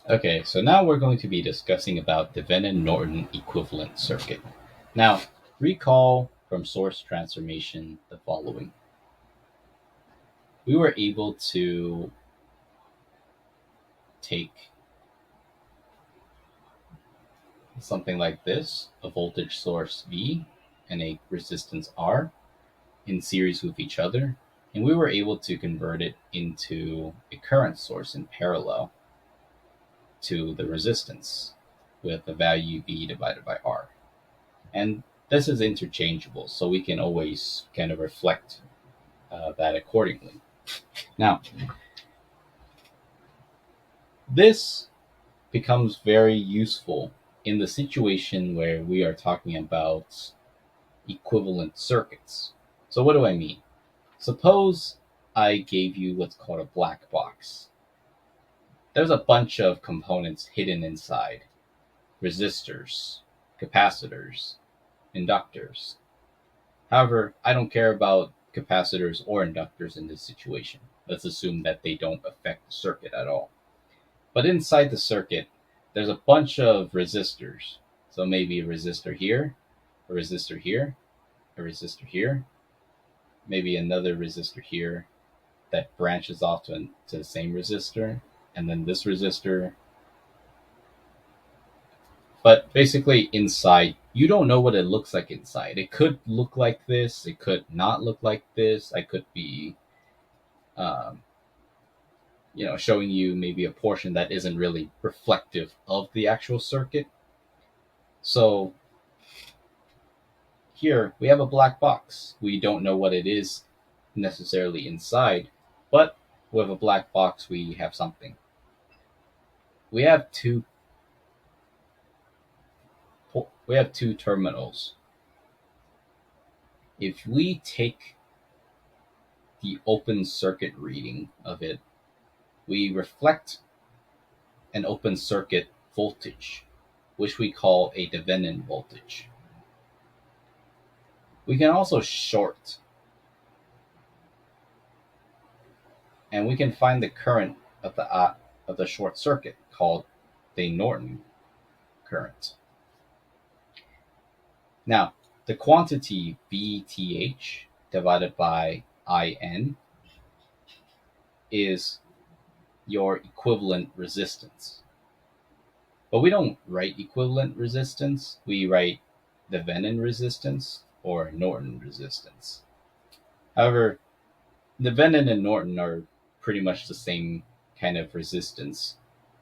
Okay, so now we're going to be discussing about the Thevenin-Norton equivalent circuit. Now, recall from source transformation the following. We were able to take something like this, a voltage source V and a resistance R in series with each other, and we were able to convert it into a current source in parallel to the resistance with the value V divided by R. And this is interchangeable, so we can always kind of reflect that accordingly. Now, this becomes very useful in the situation where we are talking about equivalent circuits. So, what do I mean? Suppose I gave you what's called a black box. There's a bunch of components hidden inside: resistors, capacitors, inductors. However, I don't care about capacitors or inductors in this situation. Let's assume that they don't affect the circuit at all. But inside the circuit, there's a bunch of resistors. So maybe a resistor here, a resistor here, a resistor here, maybe another resistor here that branches off to the same resistor, and then this resistor. But basically, inside, you don't know what it looks like inside. It could look like this, it could not look like this. I could be um, showing you maybe a portion that isn't really reflective of the actual circuit. So here we have a black box. We don't know what it is necessarily inside, but with a black box we have something. We have two terminals. If we take the open circuit reading of it, we reflect an open circuit voltage, which we call a Thevenin voltage. We can also short, and we can find the current of the short circuit called the Norton current. Now, the quantity VTH divided by IN is your equivalent resistance. But we don't write equivalent resistance, we write the Thevenin resistance or Norton resistance. However, the Thevenin and Norton are pretty much the same kind of resistance,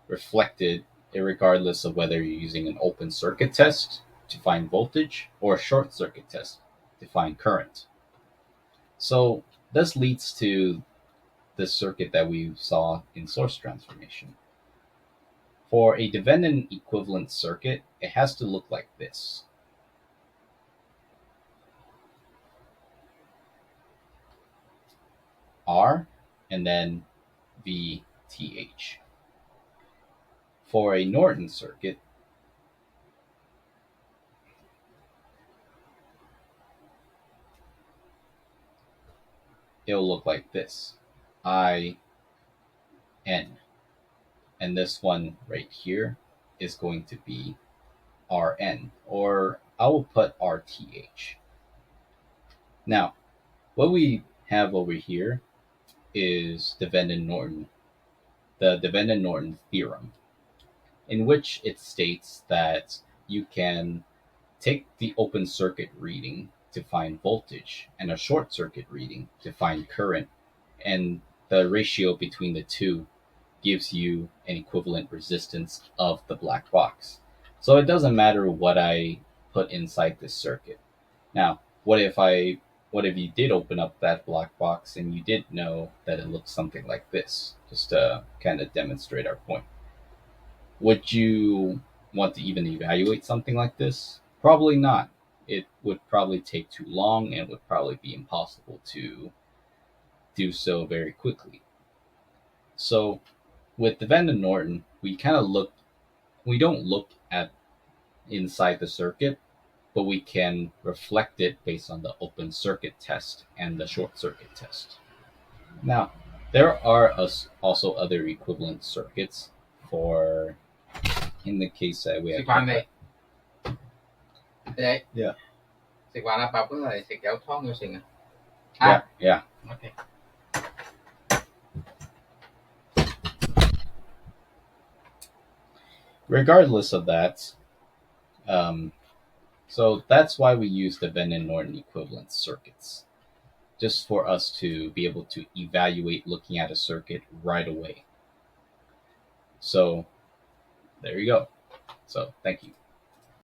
reflected regardless of whether you're using an open circuit test to find voltage or a short circuit test to find current. So this leads to the circuit that we saw in source transformation. For a Thevenin equivalent circuit, it has to look like this. R and then VTH. For a Norton circuit, it'll look like this. IN. And this one right here is going to be RN, or I will put RTH. Now, what we have over here is the Thevenin-Norton theorem, in which it states that you can take the open circuit reading to find voltage and a short circuit reading to find current, and the ratio between the two gives you an equivalent resistance of the black box. So it doesn't matter what I put inside this circuit. Now, what if you did open up that black box and you did know that it looks something like this, just to kind of demonstrate our point? Would you want to even evaluate something like this? Probably not. It would probably take too long and would probably be impossible to do so very quickly. So with the Thevenin Norton, we don't look at inside the circuit, but we can reflect it based on the open circuit test and the short circuit test. Now, there are also other equivalent circuits for in the case that we Xịt have khoan này. Đây. Yeah. Xịt khoan là bảo cái xịt kéo thong người xịt Yeah. Okay. Regardless of that, so that's why we use the Venn and Norton equivalence circuits, just for us to be able to evaluate looking at a circuit right away. So there you go. So thank you.